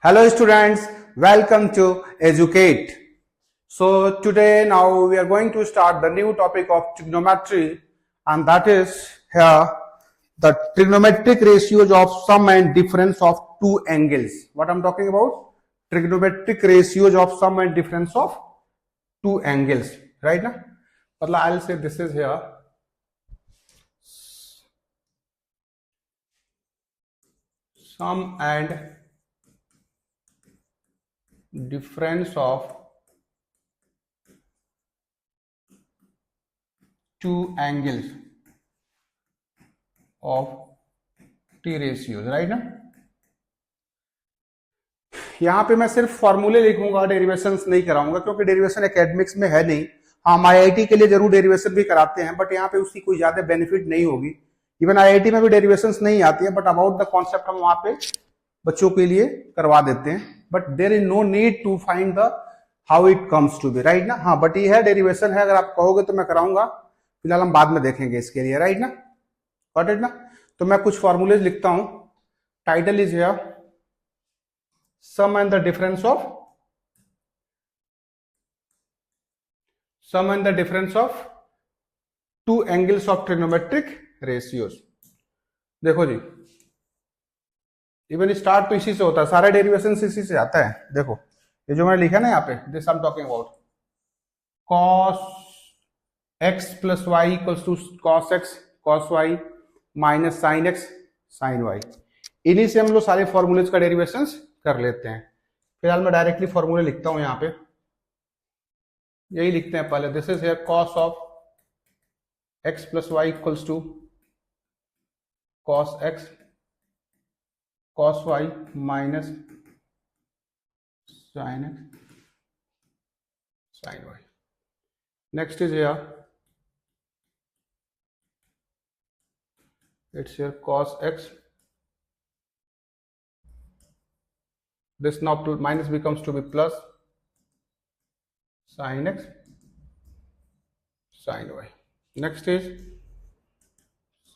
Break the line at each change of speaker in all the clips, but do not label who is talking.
Hello students, welcome to Educate. So today now we are going to start the new topic of trigonometry, and that is here the trigonometric ratios of sum and difference of two angles. What I'm talking about? Trigonometric ratios of sum and difference of two angles, right now? I'll say this is here sum and difference of two angles of T ratios, right ना? यहाँ पे मैं सिर्फ फॉर्मूले लिखूंगा, derivations नहीं कराऊंगा क्योंकि डेरिवेशन एकेडमिक्स में है नहीं। हम आईआईटी के लिए जरूर डेरिवेशन भी कराते हैं, बट यहाँ पे उसकी कोई ज्यादा बेनिफिट नहीं होगी। इवन आईआईटी में भी डेरिवेशंस नहीं आती है, बट अबाउट द कॉन्सेप्ट हम वहां पे बच्चों के लिए करवा देते हैं। But there is no need to find the how it comes to be, right ना? हाँ, बट ये है डेरिवेशन है, अगर आप कहोगे तो मैं कराऊंगा, फिलहाल हम बाद में देखेंगे इसके लिए, राइट ना? गॉट इट ना? तो मैं कुछ फॉर्मूलेज लिखता हूं। Title is here sum and the difference of two angles of trigonometric ratios। देखो जी, इवन स्टार्ट तो इसी से होता है, सारा डेरिवेशन इसी से आता है। देखो ये जो मैंने लिखा ना यहाँ पे, this I am talking about cos x plus y equals to cos x cos y minus sin x sin y। इन्हीं से हम लोग सारे फॉर्मूलेज का डेरिवेशंस कर लेते हैं। फिलहाल मैं डायरेक्टली फॉर्मूले लिखता हूं, यहां पे यही लिखते हैं पहले। This is here cos of x plus Y equals to cos x cos y minus sin x sin y। Next is here it's here cos x, this now to minus becomes to be plus sin x sin y। next is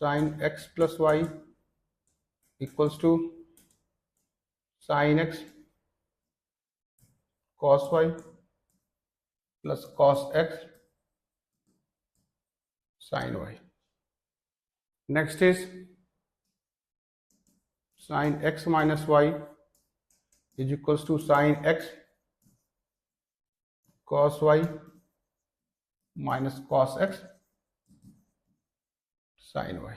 sin x plus y equals to sin x cos y plus cos x sin y। next is sin x minus y is equals to sin x cos y minus cos x sin y।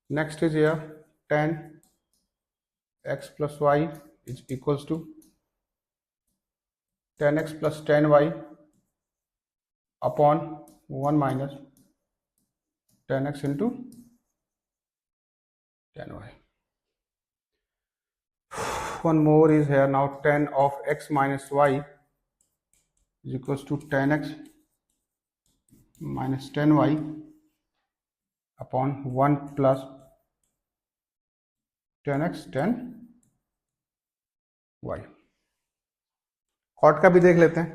next is here tan x plus y is equals to tan x plus tan y upon 1 minus tan x into tan y। one more is here now tan of x minus y is equals to tan x minus tan y upon 1 plus tan x tan y। cot का भी देख लेते हैं।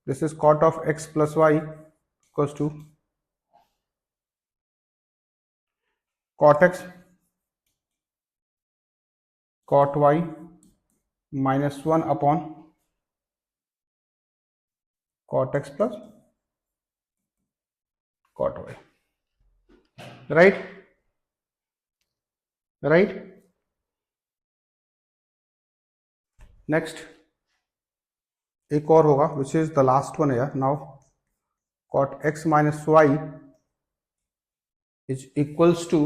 This is cot of x plus y equals to cot x cot y minus 1 upon cot x plus cot y, right? next एक और होगा which is the last one here now cot x minus y is equals to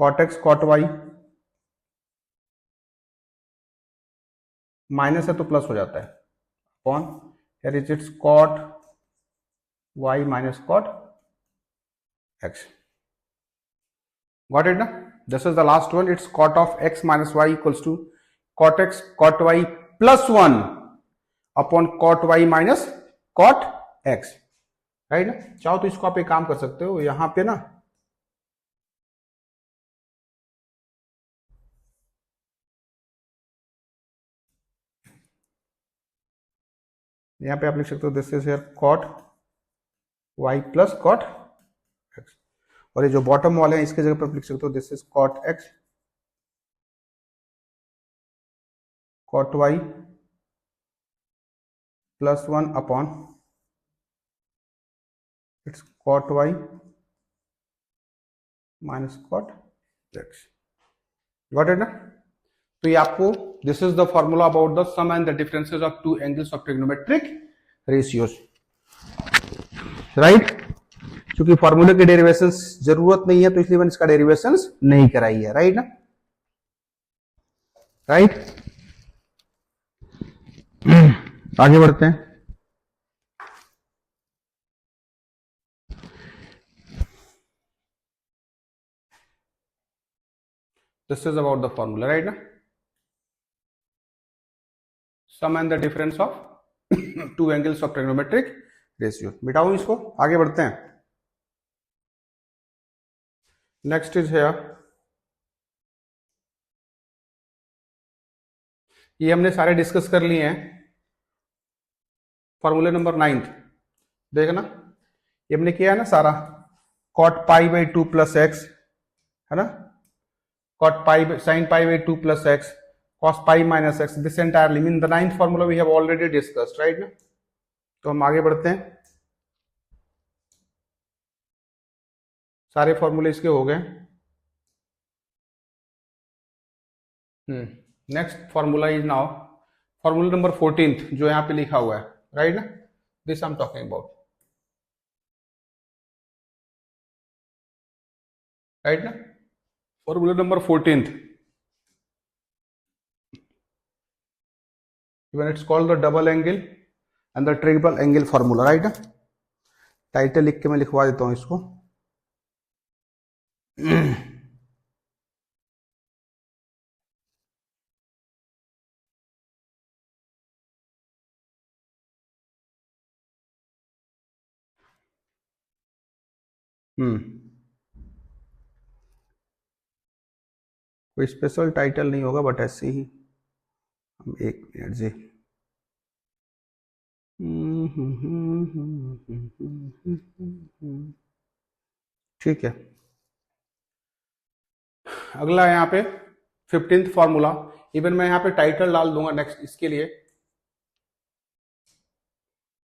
cot x cot y minus है तो plus हो जाता है upon here is its cot y minus cot x। got it ना? this is the last one, it's cot of x minus y equals to cot x cot y plus 1 upon cot y minus cot x, right ना? चाहो तो इसको आप एक काम कर सकते हो, यहां पे ना यहाँ पे आप लिख सकते हो this is here cot y plus cot x। और ये जो बॉटम वाले हैं इसके जगह पर लिख सकते हो this is cot X cot Y plus 1 upon it's cot Y minus cot X. Got it ना? तो ये आपको this is the formula about the sum and the differences of two angles of trigonometric ratios, right? क्योंकि फॉर्मूले के derivations जरूरत नहीं है तो इसलिए मैंने इसका डेरिवेशंस नहीं कराई है, राइट ना? राइट, आगे बढ़ते हैं। This is about the formula, right ना? Sum and the difference of two angles of trigonometric ratio. मिटाऊं इसको, आगे बढ़ते हैं। नेक्स्ट इज हियर, ये हमने सारे डिस्कस कर लिए हैं। फॉर्मूले नंबर 9 देखना, ये हमने किया है ना सारा, cot pi by 2 plus X, है ना, cot pi sine pi by 2 plus X, cos pi minus x, this entirely mean the ninth formula we have already discussed, right? तो हम आगे बढ़ते हैं, सारे फॉर्मूले इसके हो गए। Next formula is now formula number 14 जो यहाँ पे लिखा हुआ है, राइट ना? This I am talking about, right ना? Formula number 14, even it's called the double angle and the triple angle formula, right? Title लिख के मैं लिखवा देता हूं इसको। कोई स्पेशल टाइटल नहीं होगा बट ऐसे ही हम एक मिनट से ठीक है। अगला यहाँ पे 15th फॉर्मूला, इवन मैं यहाँ पे टाइटल डाल दूंगा नेक्स्ट, इसके लिए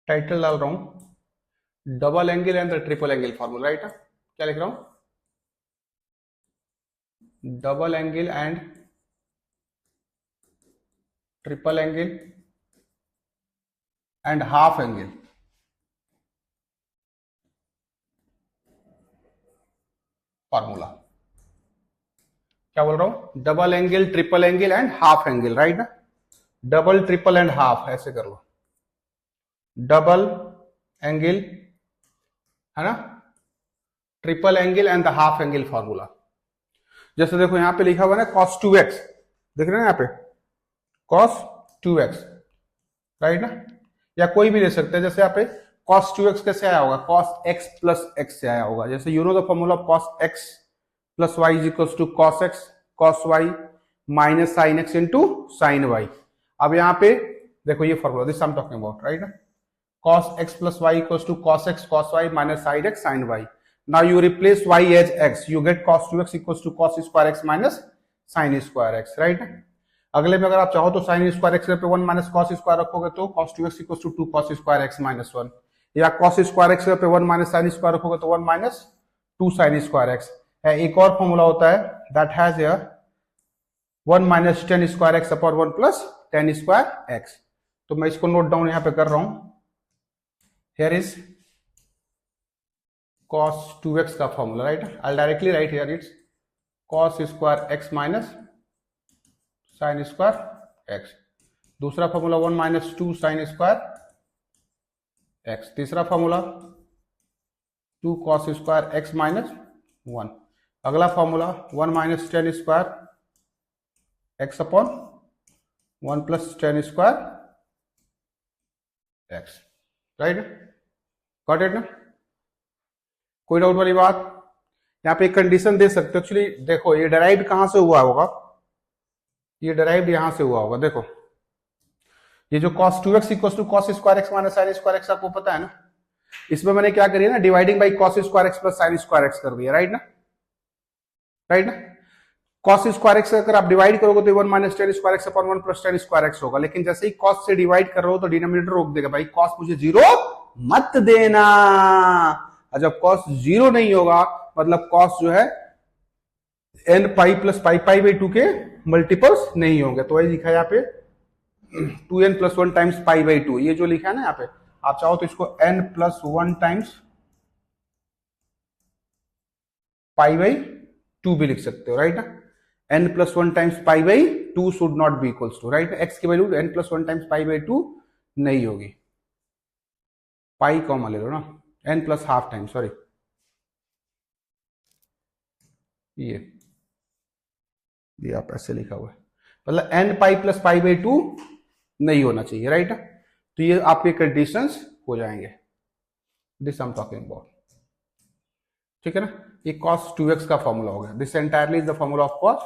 टाइटल डाल रहा हूं double angle and the triple angle formula, right? क्या लिख रहा हूं? Double angle and triple angle and half angle formula. क्या बोल रहा हूं? Double angle, triple angle and half angle, right ना? डबल, ट्रिपल एंड हाफ, ऐसे कर लो। डबल एंगल, है ना, triple angle and the half angle formula. जैसे देखो यहां पे लिखा हुआ है ना cos 2x, देख रहे हैं यहाँ पे cos 2x, राइट ना? या कोई भी ले सकते हैं, जैसे यहाँ पे cos 2x कैसे आया होगा? cos x प्लस x से आया होगा। जैसे you know the formula cos x plus y is equal to cos x cos y minus sin x into sin y। अब यहाँ पे देखो ये formula, this I am talking about, right ना? cos x plus y equals to cos x cos y minus sin x sin y. Now you replace y as x, you get cos 2x equals to cos square x minus sin square x, right? अगले में अगर आप चाहो तो sin square x पे 1 minus cos square रखोगे तो cos 2x equals to 2 cos square x minus 1, या cos square x पे 1 minus sin square रखोगे तो 1 minus 2 sin square x। एक और फॉर्मूला होता है that has here 1 minus tan square x upon 1 plus tan square x। तो मैं इसको नोट डाउन यहाँ पे कर रहा हूं। Here is cos 2x का formula, right? I'll directly write here it's cos square x minus sin square x। दूसरा formula 1 minus 2 sin square x। तीसरा formula 2 cos square x minus 1। अगला formula 1 minus tan square x upon 1 plus tan square x, right? Got it ना? कोई doubt वाली बात? यहाँ पे एक कंडीशन दे सकते हो। एक्चुअली देखो ये डेराइव्ड कहां से हुआ होगा? ये डेराइव्ड यहां से हुआ होगा। देखो ये जो cos 2x equal to cos square x minus sin square x आपको पता है ना, इसमें मैंने क्या करी है ना, dividing by cos square x plus sign square x कर दिया, राइट ना, राइट ना। कॉस स्क्वायर एक्स अगर आप डिवाइड करोगे तो 1 minus tan square x upon 1 plus tan square x होगा, लेकिन जैसे ही कॉस से डिवाइड कर रहे हो तो डिनोमिनेटर रोक देगा, भाई कॉस मुझे जीरो मत देना। और जब कॉस जीरो नहीं होगा मतलब कॉस जो है N pi plus pi pi by two के मल्टीपल्स नहीं होंगे। तो वही लिखा है यहाँ पे 2n plus one times pi by two, ये जो लिखा है ना यहाँ पे, आप चाहो तो इसको n plus one times pi by two भी लिख सकते हो, राइट ना। n plus one times pi by two should not be equals to, right, x की value n plus one times pi by two नहीं होगी, पाई कॉमा ले लो ना, n plus half time, sorry ये आप ऐसे लिखा हुआ है, मतलब n pi plus pi by two नहीं होना चाहिए, राइट। तो ये आपके कंडीशंस हो जाएंगे, this I am talking about, ठीक है ना। ये cos 2x का फॉर्मूला हो गया, this entirely is the formula of cos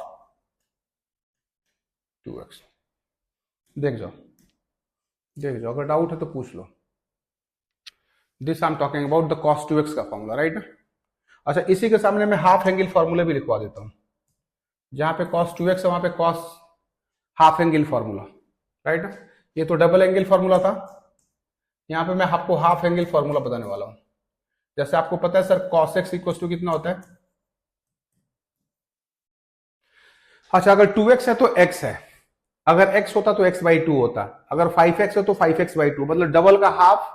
2x। देख जाओ अगर डाउट है तो पूछ लो। This I am talking about the cos 2x का फॉर्मूला, राइट। अच्छा, इसी के सामने मैं हाफ एंगल फॉर्मूला भी लिखवा देता हूं, जहां पे cos 2x है वहां पे cos half angle formula, right. ये तो डबल एंगल फॉर्मूला था, यहां पे मैं आपको हाफ एंगल फॉर्मूला बताने वाला हूं। जैसे आपको पता है sir cos x equal to कितना होता है। अच्छा, अगर 2x है तो x है, अगर x होता तो x बाई टू होता, अगर 5x है तो 5x बाई टू, मतलब डबल का हाफ,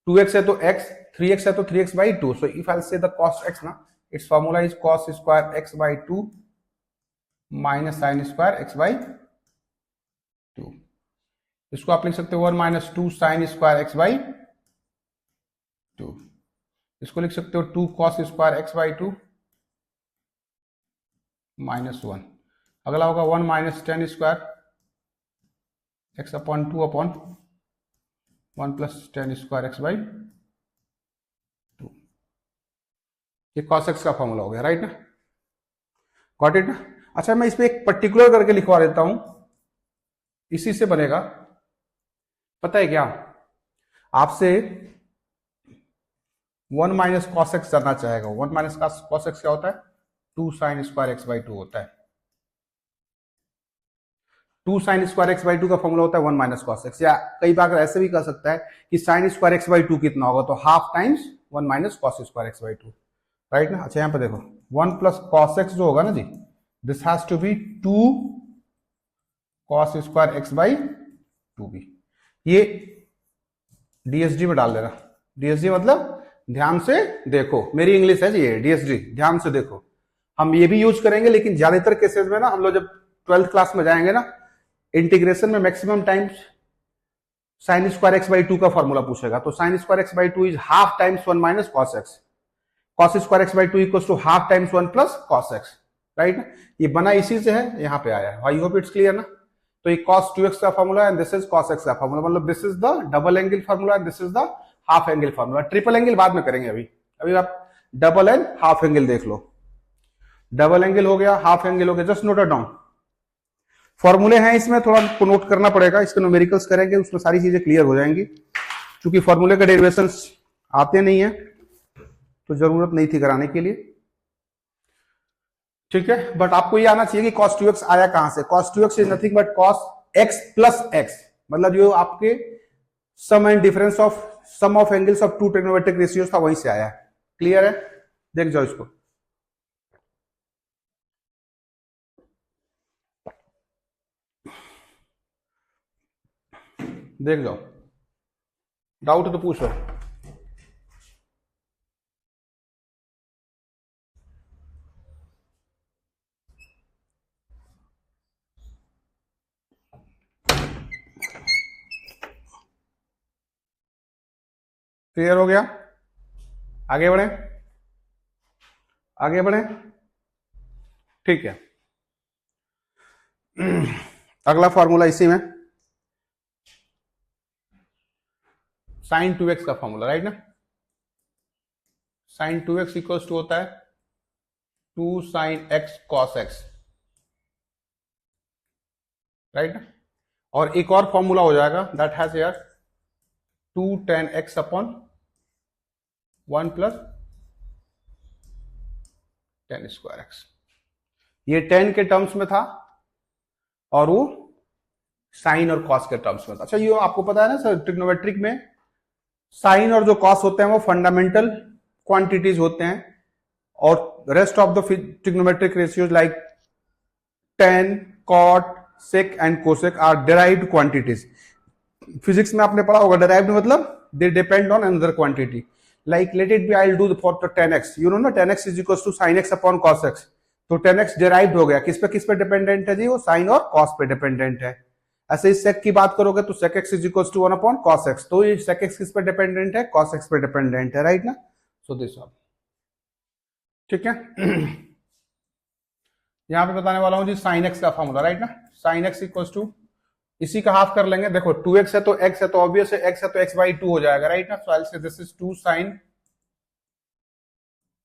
2x है तो x, 3x है तो 3x by two. So if I से द cos x ना, it's formula is cos square x by two minus sine square x by two. इसको आप लिख सकते हो 1 minus two sine square x by two. इसको लिख सकते हो 2 cos square x by two minus one. अगला होगा 1 minus tan square x upon two upon 1 plus tan square x by two. ये cos x का फॉर्मूला हो गया, राइट ना, गॉट इट ना। अच्छा, मैं इस पे एक पर्टिकुलर करके लिखवा देता हूं, इसी से बनेगा। पता है क्या, आपसे 1 माइनस कॉस एक्स जानना चाहेगा। 1 माइनस कॉस एक्स क्या होता है, 2 sine square x by to होता है। 2 sine square x by two का फॉर्मूला होता है 1 माइनस कॉस एक्स, या कई बार ऐसे भी कर सकता है कि sign square x by to कितना होगा, तो half times 1 minus cos square x by to, right ना। अच्छा, यहां पे देखो 1 प्लस कॉस एक्स जो होगा ना जी, this has to be 2 cos square x by two be. ये डीएसडी में डाल देना। डीएसडी मतलब ध्यान से देखो, मेरी इंग्लिश है जी ये डीएसडी, ध्यान से देखो। हम ये भी यूज करेंगे, लेकिन ज्यादातर केसेस में ना हम लोग जब 12th क्लास में जाएंगे ना, इंटीग्रेशन में maximum times sine square x by two का फॉर्मूला पूछेगा। तो sine square x by two is half times 1 minus cos X, cos square x by two equal to half times 1 plus cos X, right. ये बना इसी से है, यहां पे आया है। आई होप इट्स क्लियर ना। तो ये cos 2x का formula and this is cos x का फॉर्मूला, मतलब this is the double angle formula and this is the half angle formula. Triple angle बाद में करेंगे, अभी आप डबल एंड हाफ एंगल देख लो। डबल एंगल हो गया, हाफ एंगल हो गया, जस्ट नोट इट डाउन। फॉर्मूले हैं इसमें, थोड़ा नोट करना पड़ेगा, इसके न्यूमेरिकल्स करेंगे, उसमें सारी चीजें क्लियर हो जाएंगी। क्योंकि फॉर्मूले के डेरिवेशंस आते नहीं है तो जरूरत नहीं थी कराने के लिए, ठीक है। बट आपको ये आना चाहिए कि cos 2x आया कहां से। cos 2x is nothing but cos x plus x, मतलब जो आपके sum and difference of sum of angles of two trigonometric ratios था, वहीं से आया है। क्लियर है, देख जाओ इसको। देख जाओ, डाउट तो पूछो। क्लियर हो गया, आगे बढ़े, आगे बढ़े, ठीक है। अगला फॉर्मूला इसी में साइन 2x का फॉर्मूला, राइट ना। साइन 2x इक्वल्स टू होता है 2 sine x cos x, right. और एक और फॉर्मूला हो जाएगा that has here 2 tan x upon 1 plus tan square X, ये टेन के टर्म्स में था और वो साइन और कॉस के टर्म्स में था। अच्छा, ये आपको पता है ना सर, ट्रिग्नोमेट्रिक में साइन और जो कॉस होते हैं वो फंडामेंटल क्वांटिटीज होते हैं, और rest of the trigonometric ratios like tan, cot, sec and cosec are derived quantities. Physics में आपने पढ़ा होगा, डेराइव्ड मतलब they depend on another quantity. Like let it be, I will do for the 10x, you know ना 10x is equal to sin x upon cos x। तो 10x derived हो गया, किस पे डिपेंडेंट है जी, वो साइन और कॉस पे डिपेंडेंट है। ऐसे ही सेक की बात करोगे तो sec x is equal to 1 upon cos x, तो ये sec x किस पे डिपेंडेंट है, cos x पे डिपेंडेंट है, राइट ना। सो दिस ऑल ठीक है। यहां पे बताने वाला हूं जी sin x का फॉर्मूला, राइट ना। sin x इक्वल टू, इसी का हाफ कर लेंगे, देखो 2x है तो x है तो ऑब्वियस है x है तो x बाई 2 हो जाएगा, राइट ना। So I will say this is 2 sin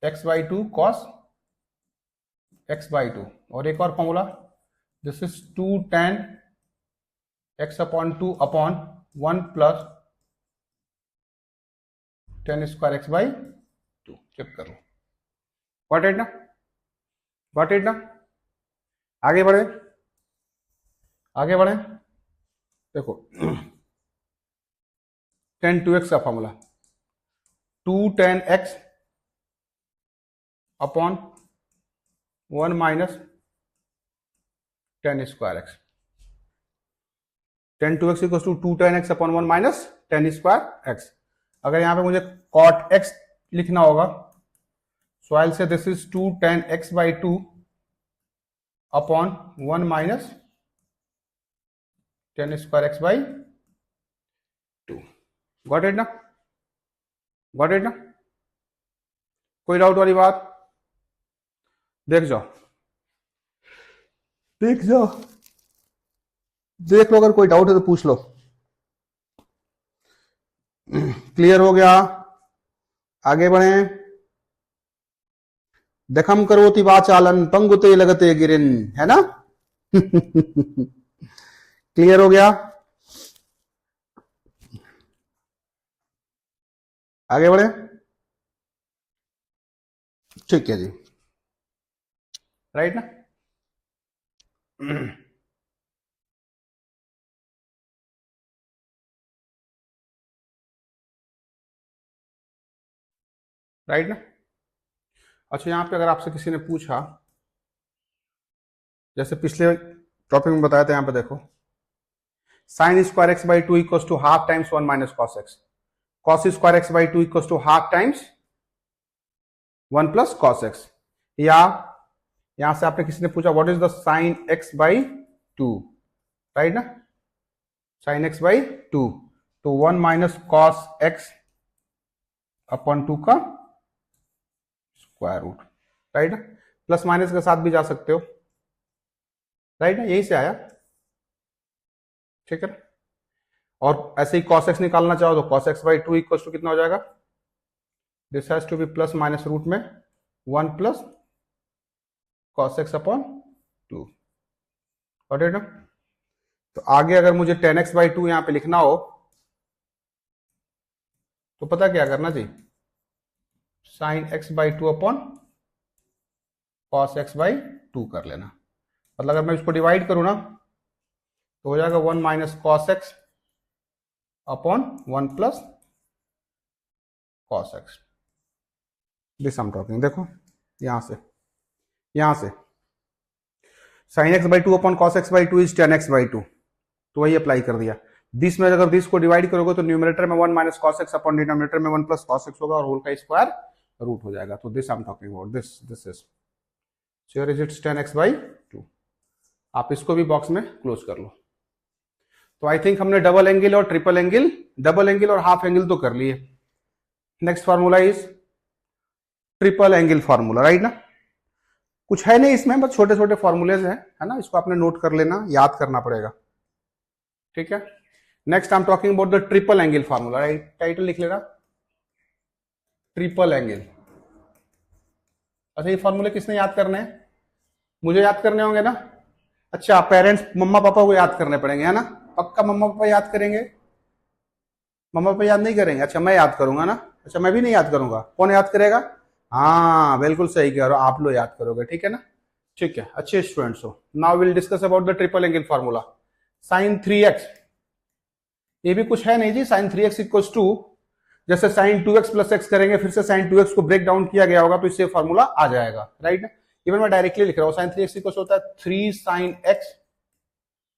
x by 2 cos x by 2, और एक और formula, this is 2 tan x upon 2 upon 1 plus tan square x by 2। Check करो, गॉट इट ना, गॉट इट ना। आगे बढ़े, आगे बढ़े, देखो tan 2x का formula 2 tan x upon 1 minus tan square x. tan 2x equal to 2 tan x upon 1 minus tan square x. अगर यहां पे मुझे cot x लिखना होगा, so I will say this is 2 tan x by 2 upon 1 minus tan square x by 2। Got it ना, got it ना। कोई doubt वाली बात, देख जाओ, देख जाओ, देख लो, अगर कोई डाउट है तो पूछ लो। क्लियर हो गया, आगे बढ़े। दखम करोति वाचालन पंगुते लगते गिरिन, है ना। क्लियर हो गया, आगे बढ़े, ठीक है जी, राइट ना। राइट ना। अच्छा, यहां पे अगर आपसे किसी ने पूछा, जैसे पिछले टॉपिक में बताया था, यहां पे देखो sine square x by 2 equal to half times 1 minus cos X, cos square x by 2 equal to half times 1 plus cos X. या यहां से आपने किसी ने पूछा what is the sine X by 2, right ना, साइन एक्स बाई 2, तो 1 minus cos X upon 2 का स्क्वायर रूट, राइट ना। प्लस माइनस के साथ भी जा सकते हो, राइट ना, यही से आया, ठीक है। और ऐसे ही cos x निकालना चाहो तो cos x by 2 equal to कितना हो जाएगा, this has to be plus minus root में 1 plus cos x upon 2, got it ना। तो आगे अगर मुझे tan x बाई 2 यहां पे लिखना हो तो पता क्या करना जी, sine x by 2 upon cos x by 2 कर लेना। मतलब अगर मैं इसको डिवाइड करूं ना तो हो जाएगा 1 minus cos X upon 1 plus cos x, this I am talking. देखो यहां से sign X by 2 upon cos x by 2 is tan x by 2, तो वही अप्लाई कर दिया। दिस में अगर दिस को डिवाइड करोगे तो न्यूमरेटर में 1 minus cos X upon denominator में 1 प्लस कॉस एक्स होगा और होल का स्क्वायर रूट हो जाएगा। तो this I am talking about, this is here is it's tan x by 2। आप इसको भी बॉक्स में क्लोज कर लो। तो आई थिंक हमने डबल एंगल और ट्रिपल एंगल, डबल एंगल और हाफ एंगल तो कर लिए। Next formula is triple angle formula, right ना। कुछ है नहीं इसमें, बस छोटे छोटे फॉर्मूलेज हैं, है ना, इसको आपने नोट कर लेना, याद करना पड़ेगा, ठीक है। Next I am talking about the triple angle formula, right, title लिख लेना, ट्रिपल एंगल। अच्छा, ये फॉर्मूले किसने याद करने हैं, मुझे याद करने होंगे ना। अच्छा, पेरेंट्स मम्मा पापा को याद करने पड़ेंगे, है ना, पक्का मम्मा पापा याद करेंगे, मम्मा पापा याद नहीं करेंगे, अच्छा मैं याद करूंगा ना, अच्छा मैं भी नहीं याद करूंगा, कौन याद करेगा? हाँ बिल्कुल सही कह रहे हो, आप लोग याद करोगे, ठीक है ना? ठीक है, अच्छे स्टूडेंट्स हो। Now will discuss about the triple angle formula. Sine 3x, ये भी कुछ है नहीं जी, साइन 3x इक्वल्स टू, जैसे साइन 2x प्लस एक्स करेंगे फिर से साइन 2x को ब्रेक डाउन किया गया होगा तो इससे फॉर्मूला आ जाएगा, राइट ना? इवन मैं डायरेक्टली लिख रहा हूं, साइन 3x इक्वल्स होता है 3 sine x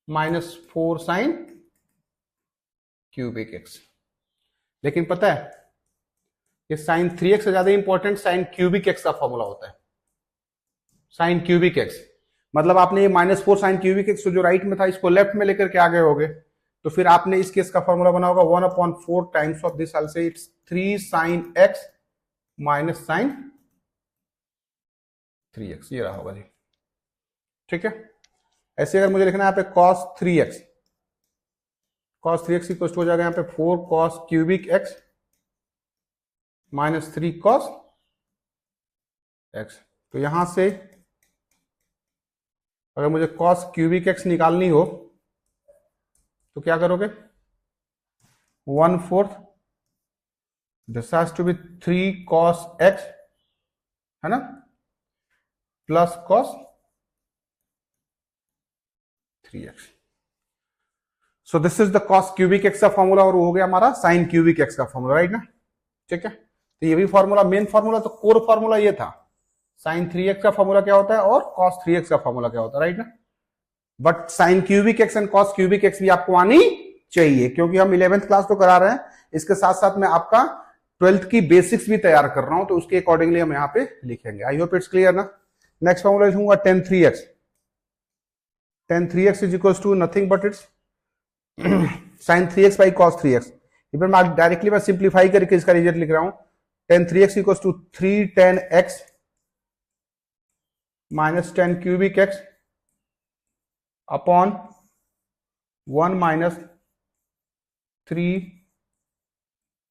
minus 4 sine cubic X. लेकिन पता है ये साइन 3x से ज्यादा इंपॉर्टेंट साइन क्यूबिक एक्स का फॉर्मूला होता है। साइन क्यूबिक एक्स मतलब आपने ये माइनस 4 साइन क्यूबिक एक्स जो राइट में था इसको लेफ्ट में लेकर के आ गए होगे, तो फिर आपने इस केस का फॉर्मूला बना होगा 1/4 टाइम्स ऑफ दिस, से it's 3 sine x minus sine 3x, ये रहा होगा जी, ठीक है? ऐसे अगर मुझे लिखना है यहाँ पे cos 3x, cos 3x equal हो जाएगा यहाँ पे 4 cos cubic x minus 3 cos x। तो यहां से अगर मुझे cos क्यूबिक x निकालनी हो तो क्या करोगे? 1/4, this has to be 3 cos x, है ना, plus cos 3x। So this is the cos cubic x का फॉर्मूला, और वो हो गया हमारा sin क्यूबिक x का फॉर्मूला, राइट ना? ठीक है, तो ये भी फॉर्मूला, मेन फॉर्मूला तो कोर फॉर्मूला ये था, sin 3x का फॉर्मूला क्या होता है और cos 3x का फॉर्मूला क्या होता है, राइट ना? But sin cubic x and cos cubic x भी आपको आनी चाहिए, क्योंकि हम 11th क्लास तो करा रहे हैं, इसके साथ साथ मैं आपका 12th की बेसिक्स भी तैयार कर रहा हूं, तो उसके अकॉर्डिंगली हम यहाँ पे लिखेंगे। आई होप इट्स क्लियर ना? नेक्स्ट फॉर्मूला लिखूंगा tan 3x। tan 3x is equal to nothing but it's sin 3x by cos 3x। Even मैं डायरेक्टली मैं सिंप्लीफाई करके इसका रिजल्ट लिख रहा हूं, tan 3x equal to 3 tan x minus tan cubic x upon 1 minus 3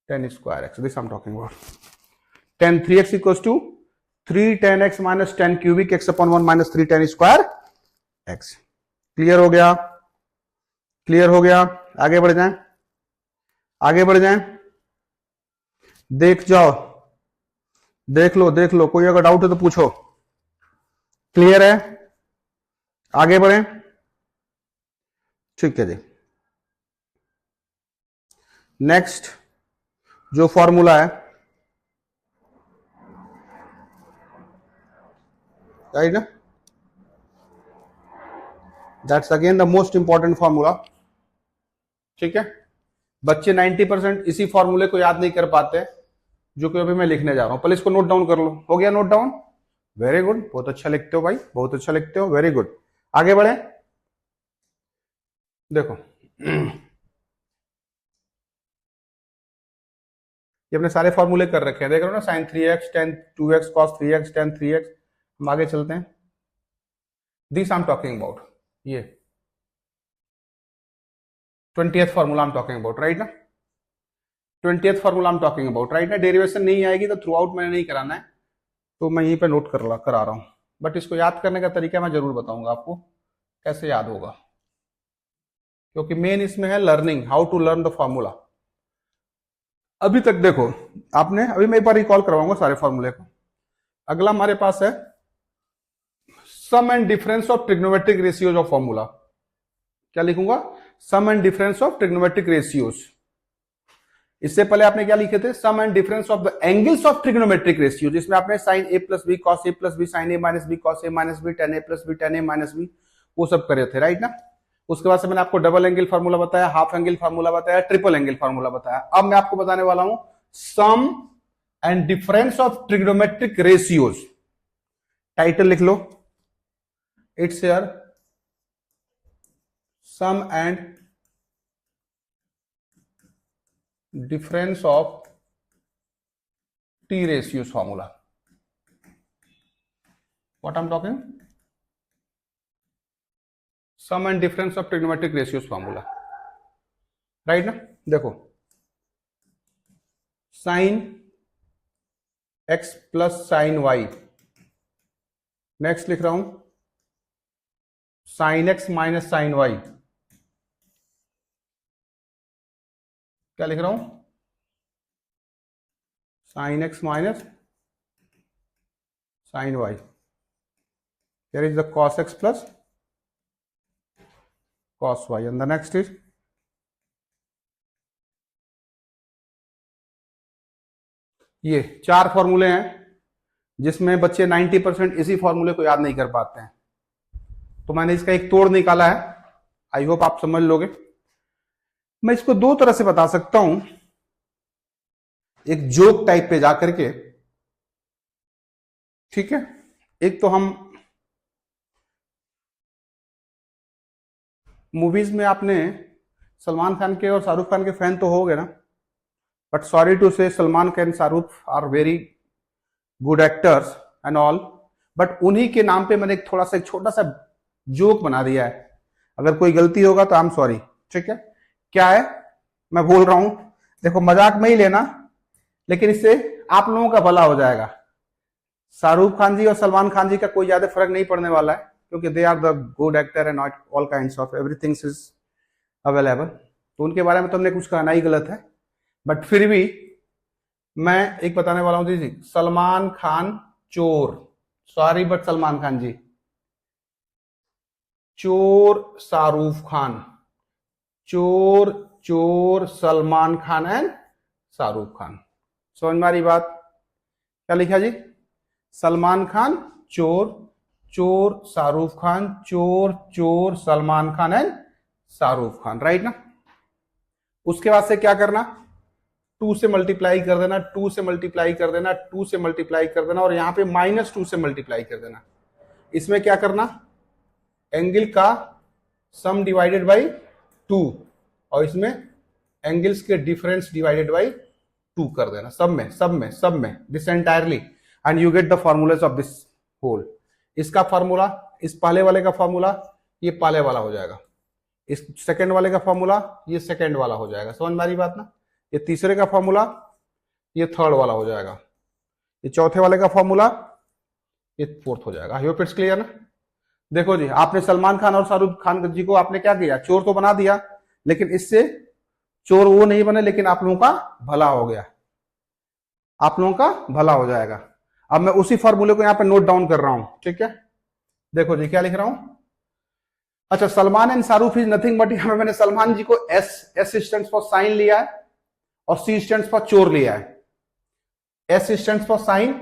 tan square x. This I'm talking about. Tan 3x equals to 3 tan x minus tan cubic x upon 1 minus 3 tan square x. Clear हो गया? Clear हो गया? आगे बढ़ जाएं, आगे बढ़ जाएं, देख जाओ, देख लो, कोई अगर डाउट है तो पूछो। क्लियर है? आगे बढ़ें, ठीक है जी। नेक्स्ट जो फॉर्मूला है, राइट ना, that's again the most important formula, ठीक है? बच्चे 90% इसी फॉर्मूले को याद नहीं कर पाते जो कि अभी मैं लिखने जा रहा हूं, पहले इसको नोट डाउन कर लो। हो गया नोट डाउन? वेरी गुड, बहुत अच्छा लिखते हो भाई, बहुत अच्छा लिखते हो, वेरी गुड। आगे बढ़े, देखो ये अपने सारे फॉर्मूले कर रखे हैं, देख रहे हो ना, sign 3x tan 2x cos 3x tan 3x। हम आगे चलते हैं, this I am talking about, ये 20th formula I am talking about, right ना? 20th formula I am talking about, right ना? डेरिवेशन नहीं आएगी तो थ्रू आउट मैंने नहीं कराना है, तो मैं यहीं पे नोट करा रहा हूं, बट इसको याद करने का तरीका मैं जरूर बताऊंगा आपको कैसे याद होगा, क्योंकि मेन इसमें है learning, how to learn the formula. अभी तक देखो आपने, अभी मैं एक बार रिकॉल करवाऊंगा सारे फॉर्मूले को। अगला हमारे पास है sum and difference of trigonometric ratios of formula. क्या लिखूंगा? Sum and difference of trigonometric ratios. इससे पहले आपने क्या लिखे थे? Sum and difference of the angles of trigonometric ratio, जिसमें आपने sine A plus B cos A plus B sine A minus B cos A minus B tan A plus B tan A minus B, वो सब करे थे, right ना? उसके बाद से मैंने आपको डबल एंगल फार्मूला बताया, हाफ एंगल फार्मूला बताया, ट्रिपल एंगल फार्मूला बताया। अब मैं आपको बताने वाला हूं sum and difference of trigonometric ratios. Title लिख लो, it's here sum and difference of T ratios formula. What I am talking? Sum and difference of trigonometric ratios formula, right ना? देखो, sine x plus sine y, next लिख रहा हूं sine x minus sine y, क्या लिख रहा हूं? Sine x minus sine Y, here is the cos x plus cos y, and the next is ये 4 फॉर्मूले हैं जिसमें बच्चे 90% इसी फॉर्मूले को याद नहीं कर पाते हैं, तो मैंने इसका एक तोड़ निकाला है, आई होप आप समझ लोगे। मैं इसको दो तरह से बता सकता हूं, एक जोक टाइप पे जाकर के, ठीक है। एक तो हम मूवीज में, आपने सलमान खान के और शाहरुख खान के फैन तो हो गए ना, but sorry to say Salman Khan Shahrukh are very good actors and all, but उन्हीं के नाम पे मैंने एक थोड़ा सा एक छोटा सा जोक बना दिया है। अगर कोई गलती होगा तो आई एम सॉरी, ठीक है। क्या है, मैं बोल रहा हूं, देखो मजाक में ही लेना, लेकिन इससे आप लोगों का भला हो जाएगा। शाहरुख खान जी और सलमान खान जी का कोई ज्यादा फर्क नहीं पड़ने वाला है, क्योंकि they are the good actor and all kinds of everything is available, तो उनके बारे में तो हमने कुछ कहना ही गलत है। बट फिर भी मैं एक बताने वाला हूं जी, सलमान खान चोर, सॉरी बट सलमान खान जी चोर, शाहरुख खान चोर, चोर सलमान खान एंड शाहरुख खान। समझ में आ रही बात? क्या लिखा जी? सलमान खान चोर, चोर शाहरुख खान, चोर चोर सलमान खान एंड शाहरुख खान, राइट ना। उसके बाद से क्या करना, 2 से मल्टीप्लाई कर देना, 2 से मल्टीप्लाई कर देना, 2 से मल्टीप्लाई कर देना, और यहां पे -2 से मल्टीप्लाई कर देना। इसमें क्या करना, एंगल का सम डिवाइडेड बाई 2, और इसमें एंगल्स के डिफरेंस डिवाइडेड बाई 2 कर देना, सब में this entirely, and you get the formulas of this whole. इसका फॉर्मूला, इस पहले वाले का फॉर्मूला ये पहले वाला हो जाएगा, इस सेकंड वाले का फॉर्मूला ये सेकंड वाला हो जाएगा। समझ में आ रही बात ना। ये तीसरे का फॉर्मूला ये थर्ड वाला हो जाएगा, ये चौथे वाले का फॉर्मूला ये फोर्थ हो जाएगा। आई होप इट्स क्लियर ना। देखो जी, आपने सलमान खान और शाहरुख खान जी को आपने क्या किया, चोर तो बना दिया, लेकिन इससे चोर वो नहीं बने, लेकिन आप लोगों का भला हो गया, आप लोगों का भला हो जाएगा। अब मैं उसी फॉर्मूले को यहां पे नोट डाउन कर रहा हूं, ठीक है। देखो जी क्या लिख रहा हूं। अच्छा, Salman and Shahrukh is nothing but, यहां पे मैंने सलमान जी को एस स्टैंड्स फॉर साइन लिया है और सी स्टैंड्स फॉर चोर लिया है। एस स्टैंड्स फॉर साइन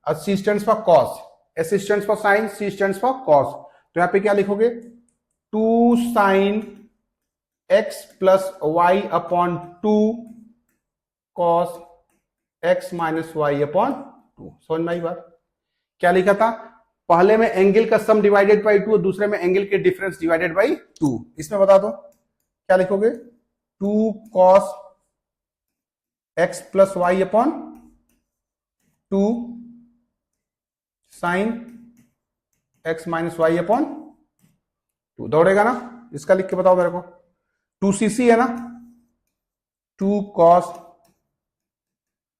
और C stands for cos, S stands for sine, C stands for cos. तो यहां पे क्या लिखोगे, 2 sine x plus y upon 2 cos x minus y upon 2। समझ में आई बात? क्या लिखा था, पहले में एंगल का सम डिवाइडेड बाई 2 और दूसरे में एंगल के डिफरेंस डिवाइडेड बाई 2। इसमें बता दो क्या लिखोगे, 2 cos x plus y upon 2 sine x minus y upon 2। दौड़ेगा ना? इसका लिख के बताओ मेरे को। 2cc है ना, 2 cos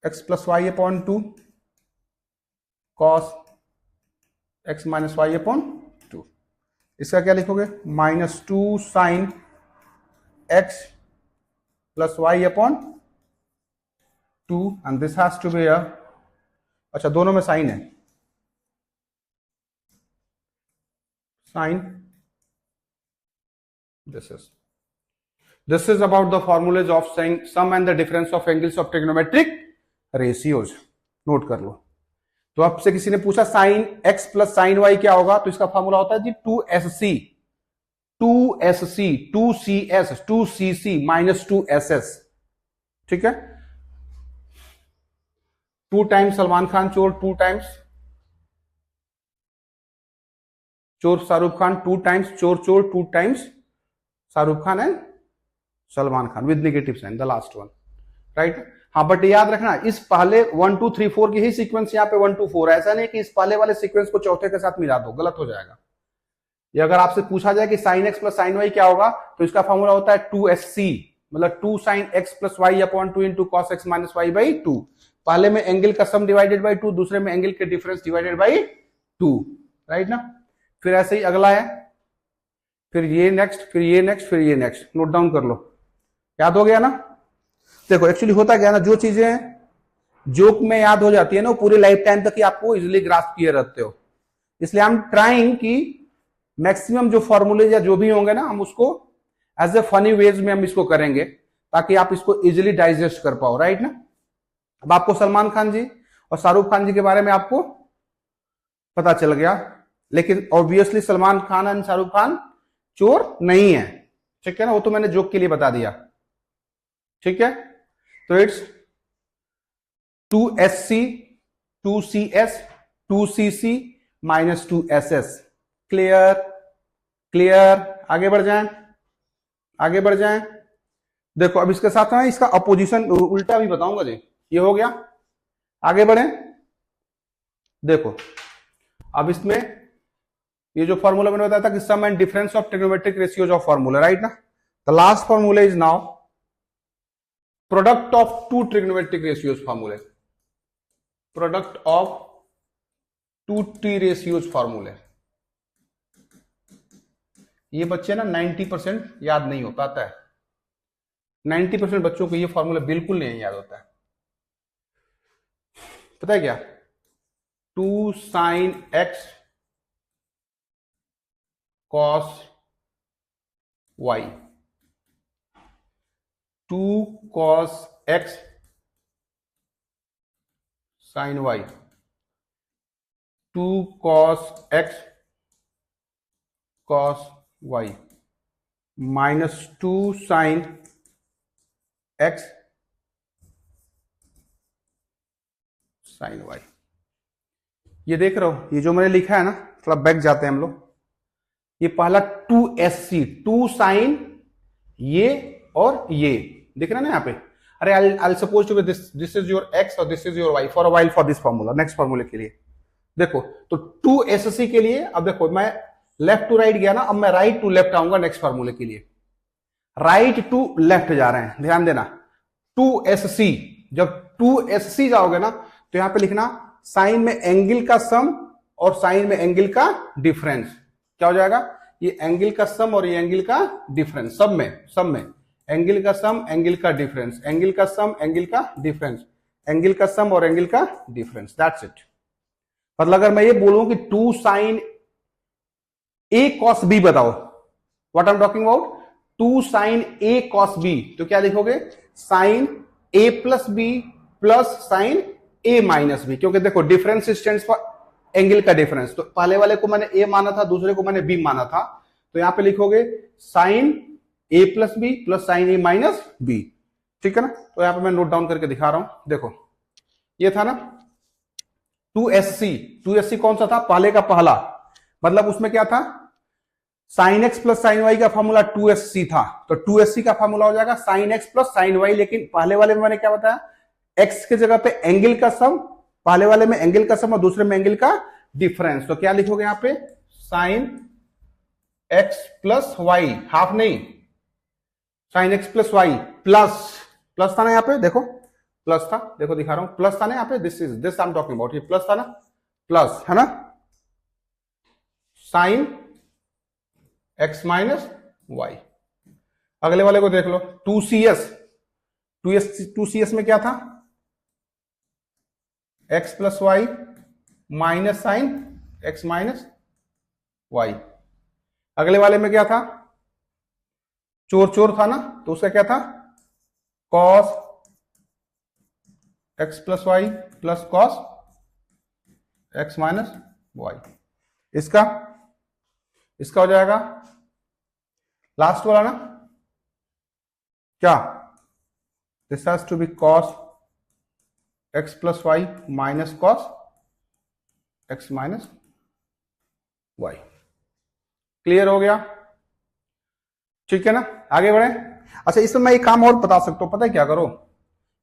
x plus y upon 2 cos x minus y upon 2। इसका क्या लिखोगे, -2 sine x plus y upon 2, and this has to be अच्छा दोनों में साइन है, sine, this is about the formulas of saying sum and the difference of angles of trigonometric ratios। Note कर लो। तो आपसे किसी ने पूछा sine x plus sine y क्या होगा, तो इसका फॉर्मूला होता है जी 2SC 2SC 2CS 2CC minus 2SS, ठीक है। 2 टाइम्स सलमान खान चोर, 2 टाइम्स चोर शाहरुख खान, 2 टाइम्स चोर चोर, 2 times Shahrukh Khan and Salman Khan with negative sign, the last one, right. हाँ, बट याद रखना इस पहले 1 2 3 4 की ही सीक्वेंस यहाँ पे 1 2 4, ऐसा नहीं कि इस पहले वाले सीक्वेंस को चौथे के साथ मिला दो, गलत हो जाएगा। ये अगर आपसे पूछा जाए कि sine x plus sine y क्या होगा, तो इसका फॉर्मूला होता है 2SC, मतलब 2 sine x plus y upon 2 into cos x minus y by 2। पहले में एंगल का सम डिवाइडेड बाई 2, दूसरे में एंगल के डिफरेंस डिवाइडेड बाई 2, राइट ना। फिर ऐसे ही अगला है, फिर ये नेक्स्ट, फिर ये नेक्स्ट, फिर ये नेक्स्ट। नोट डाउन कर लो, याद हो गया ना। देखो एक्चुअली होता क्या है ना, जो चीजें जोक में याद हो जाती है ना, पूरे लाइफ टाइम तक ही आपको इजिली ग्रास्प किए रहते हो। इसलिए हम ट्राइंग कि मैक्सिमम जो फॉर्मूले या जो भी होंगे ना, हम उसको एज ए फनी वेज में हम इसको करेंगे, ताकि आप इसको इजिली डाइजेस्ट कर पाओ, राइट ना। अब आपको सलमान खान जी और शाहरुख खान जी के बारे में आपको पता चल गया, लेकिन ऑब्वियसली सलमान खान एंड शाहरुख खान चोर नहीं है, ठीक है ना, वो तो मैंने जोक के लिए बता दिया, ठीक है। तो it's 2SC 2CS 2CC minus 2SS। Clear, clear, आगे बढ़ जाएं, आगे बढ़ जाएं। देखो अब इसके साथ में इसका अपोजिशन उल्टा भी बताऊंगा जी। ये हो गया, आगे बढ़े। देखो अब इसमें ये जो फॉर्मूला मैंने बताया था कि sum and difference of trigonometric ratios of formula, right ना। The last formula is now product of two trigonometric ratios फॉर्मूले, product of two T ratios फॉर्मूले। ये बच्चे ना 90% याद नहीं हो पाता है, 90% बच्चों को ये फॉर्मूला बिल्कुल नहीं याद होता है। पता है क्या, 2 sin x cos y, 2 cos x sin y, 2 cos x cos y minus 2 sin x sin y। ये देख रहे हो, ये जो मैंने लिखा है ना, थोड़ा बैक जाते हैं हम लोग। ये पहला 2SC 2 साइन ये और ये दिख रहा है ना यहाँ पे। अरे I suppose to be this is your x और this is your y for a while for this formula, next फॉर्मूले के लिए। देखो तो 2SC के लिए, अब देखो मैं लेफ्ट टू राइट गया ना, अब मैं राइट टू लेफ्ट आऊंगा नेक्स्ट फॉर्मूले के लिए। राइट टू लेफ्ट जा रहे हैं, ध्यान देना। 2SC, जब 2SC जाओगे ना तो यहां पे लिखना साइन में एंगल का सम और साइन में एंगल का डिफरेंस। क्या हो जाएगा, ये एंगल का सम और ये एंगल का डिफरेंस, सब में एंगल का सम एंगल का डिफरेंस, एंगल का सम एंगल का डिफरेंस, एंगल का सम और एंगल का डिफरेंस, दैट्स इट। मतलब अगर मैं ये बोलूं कि 2 साइन ए कॉस बी बताओ, what I am talking about, 2 sine a cos b, तो क्या लिखोगे, साइन ए प्लस बी प्लस साइन ए माइनस बी, क्योंकि देखो डिफरेंस स्टैंड्स फॉर एंगल का डिफरेंस। तो पहले वाले को मैंने ए माना था, दूसरे को मैंने बी माना था, तो यहां पे लिखोगे साइन ए प्लस बी प्लस साइन ए माइनस बी, ठीक है ना। तो यहां पे मैं नोट डाउन करके दिखा रहा हूं। देखो ये था ना 2SC कौन सा था, पहले का पहला, मतलब उसमें क्या था, sine x plus sine y का फॉर्मूला 2SC था, तो 2SC का फॉर्मूला हो जाएगा sine x plus sine y. लेकिन पहले वाले में मैंने क्या बताया, एक्स की जगह पे एंगल का सम, पहले वाले में एंगल का सम और दूसरे में एंगल का डिफरेंस। तो क्या लिखोगे यहां पे, sine x plus y, half नहीं, sine x plus y plus, plus था ना यहां पे, देखो प्लस था, देखो दिखा रहा हूं, प्लस था ना यहां पे, this I am talking about, ये प्लस था ना, प्लस है ना, साइन एक्स माइनस वाई। अगले वाले को देख लो, 2CS में क्या था, x plus y minus sine x minus y. अगले वाले में क्या था, चोर चोर था ना, तो उसका क्या था, cos x plus y plus cos x minus y. इसका हो जाएगा लास्ट वाला ना, क्या, this has to be cos x plus y minus cos x minus y. Clear हो गया, ठीक है ना, आगे बढ़े। अच्छा इसमें मैं एक काम और बता सकता हूं, पता है क्या करो,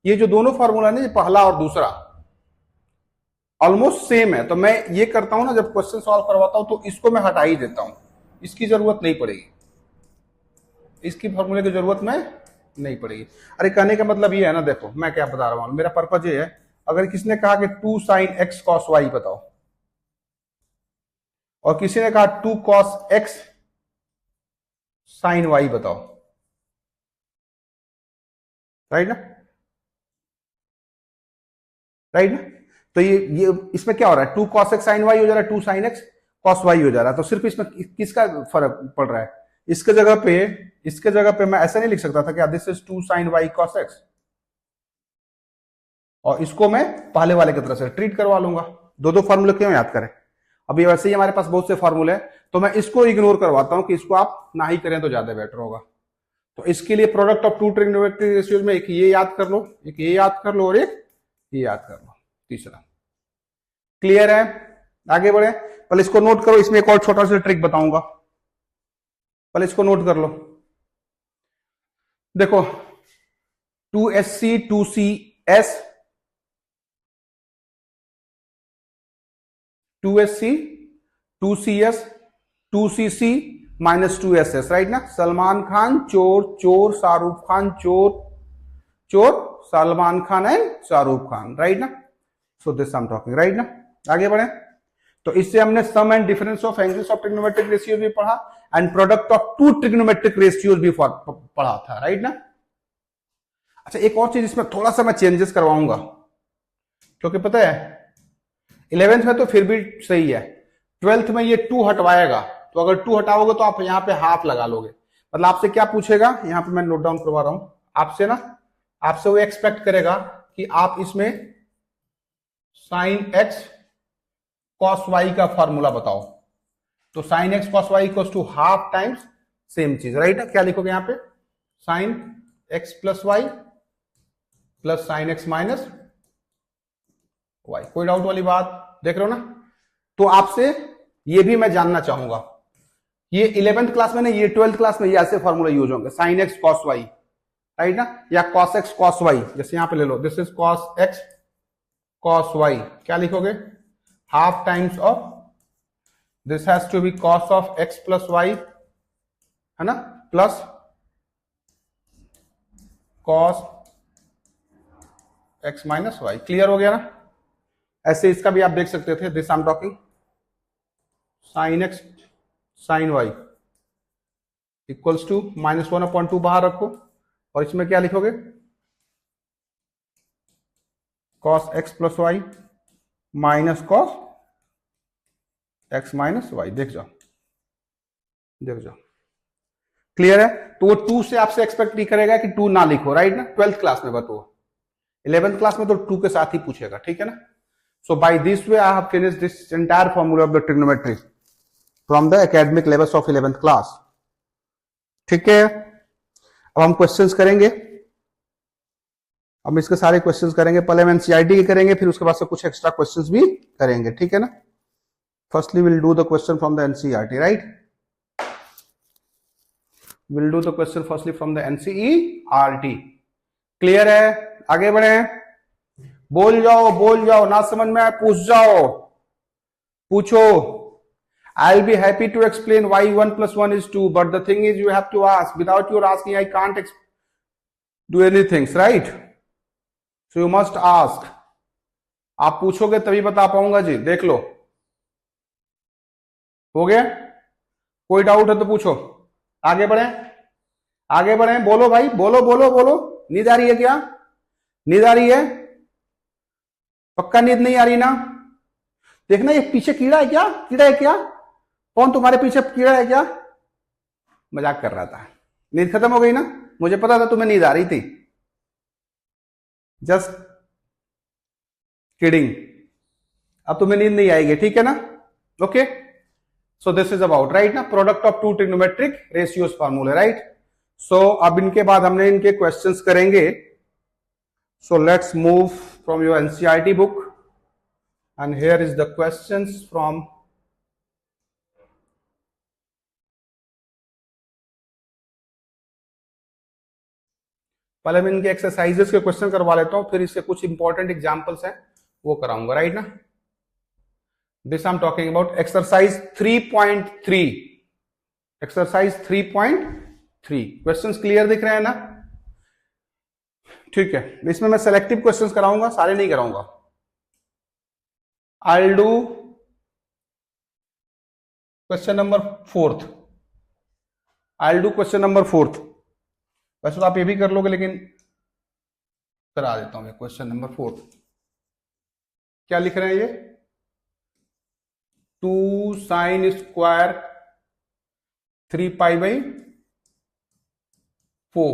ये जो दोनों फॉर्मूला है ना, ये पहला और दूसरा ऑलमोस्ट सेम है, तो मैं ये करता हूं ना, जब क्वेश्चन सॉल्व करवाता हूं तो इसको मैं हटा ही देता हूं, इसकी जरूरत नहीं पड़ेगी, इसकी फॉर्मूले की जरूरत में नहीं पड़ेगी। अरे कहने का मतलब ये है ना, देखो मैं क्या बता रहा हूं, मेरा पर्पज ये है, अगर किसी ने कहा कि 2 साइन एक्स कॉस वाई बताओ, और किसी ने कहा 2 कॉस एक्स साइन वाई बताओ, राइट ना, राइट ना। तो ये इसमें क्या हो रहा है, 2 cos x sin y हो जा रहा है, 2 sin x cos y हो जा रहा है। तो सिर्फ इसमें किसका फर्क पड़ रहा है, इसके जगह पे मैं ऐसा नहीं लिख सकता था क्या, this is 2 sin y cos x, और इसको मैं पहले वाले की तरह से ट्रीट करवा लूंगा। दो दो फॉर्मूले क्यों याद करें, अभी वैसे ही हमारे पास बहुत से फॉर्मूले हैं, तो मैं इसको इग्नोर करवाता हूं कि इसको आप ना ही करें तो ज्यादा बेटर होगा। तो इसके लिए product of two trigonometric ratios में एक ये याद कर लो, एक ये याद कर लो, और एक ये याद कर लो, तीसरा। क्लियर है, आगे बढ़े। पहले इसको नोट करो, इसमें एक और छोटा सा ट्रिक बताऊंगा, पहले इसको नोट कर लो। देखो 2SC 2CS 2SC 2CS 2CC minus 2SS, right ना। सलमान खान चोर चोर, शाहरुख खान चोर चोर, सलमान खान एंड शाहरुख खान, राइट ना। So this I am talking, right ना। आगे बढ़े। तो इससे हमने sum and difference of angles of trigonometric ratios भी पढ़ा, and product of two trigonometric ratios भी पढ़ा था, राइट ना। अच्छा, एक और चीज इसमें थोड़ा सा मैं चेंजेस करवाऊंगा, क्योंकि पता है 11th में तो फिर भी सही है, 12th में ये 2 हटवाएगा। तो अगर 2 हटाओगे तो आप यहां पे हाफ लगा लोगे। मतलब आपसे क्या पूछेगा, यहां पे मैं नोट डाउन करवा रहा हूं आपसे ना, आपसे वो एक्सपेक्ट करेगा कि आप इसमें sin x cos y का फॉर्मूला बताओ। तो sin x cos y equals to half times same चीज, राइट है। क्या लिखोगे यहां पे, sin x plus y plus sin x minus y. कोई डाउट वाली बात, देख रहे हो ना। तो आपसे ये भी मैं जानना चाहूंगा, ये 11th क्लास में ना, ये 12th क्लास में ये ऐसे फॉर्मूला यूज होंगे, sin x cos y, right ना, या cos x cos y। जैसे यहां पे ले लो, this is cos x cos y, क्या लिखोगे, half times of, this has to be cos of x plus y, है ना, plus cos x minus y. Clear हो गया ना। ऐसे इसका भी आप देख सकते थे, this I am talking sin x sin y equals to -1/2 बाहर रखो, और इसमें क्या लिखोगे, cos x plus y minus cos x minus y. देख जाओ, देख जाओ, क्लियर है। तो वो 2 से आपसे एक्सपेक्ट नहीं करेगा कि 2 ना लिखो, राइट ना। 12th क्लास में बताओ, 11th क्लास में तो 2 के साथ ही पूछेगा, ठीक है ना। So by this way I have finished this entire formula of the trigonometry from the academic levels of 11th class, ठीक है। अब हम क्वेश्चंस करेंगे, अब इसके सारे क्वेश्चंस करेंगे। पहले हम एनसीईआरटी के करेंगे, फिर उसके बाद से कुछ एक्स्ट्रा क्वेश्चंस भी करेंगे, ठीक है ना। Firstly will do the question from the NCERT, right. Will do the question firstly from the NCERT. Clear है, आगे बढ़े। बोल जाओ, ना समझ में आए पूछ जाओ, पूछो। I'll be happy to explain why 1 plus 1 is 2, but the thing is you have to ask. Without your asking, I can't do anything, right? So you must ask. आप पूछोगे तभी बता पाऊंगा जी, देख लो। हो गया, कोई डाउट है तो पूछो। आगे बढ़े, आगे बढ़े, बोलो भाई, बोलो बोलो बोलो। नींद आ रही है क्या, नींद आ रही है, पक्का नींद नहीं आ रही ना। देखना, ये पीछे कीड़ा है क्या, कीड़ा है क्या, कौन तुम्हारे पीछे कीड़ा है क्या। मजाक कर रहा था, नींद खत्म हो गई ना, मुझे पता था तुम्हें नींद आ रही थी, जस्ट किडिंग। अब तुम्हें नींद नहीं आएगी, ठीक है ना, okay. So this is about, right ना, product of two trigonometric ratios फॉर्मूले, राइट। सो अब इनके बाद हमने इनके क्वेश्चंस करेंगे। So let's move from your NCERT book, and here is the questions from पहले मैं इनके एक्सरसाइजेस के क्वेश्चन करवा लेता हूं, फिर इससे कुछ इंपॉर्टेंट एग्जांपल्स हैं वो कराऊंगा, राइट ना। This I am talking about exercise 3.3, exercise 3.3। Questions clear दिख रहे हैं ना, ठीक है। इसमें मैं सेलेक्टिव क्वेश्चंस कराऊंगा, सारे नहीं कराऊंगा। आई will do question number 4th, I will do question number 4th। वैसे तो आप ये भी कर लोगे, लेकिन करा देता हूं मैं क्वेश्चन नंबर 4th। क्या लिख रहे हैं ये, 2 sine square 3 pi by 4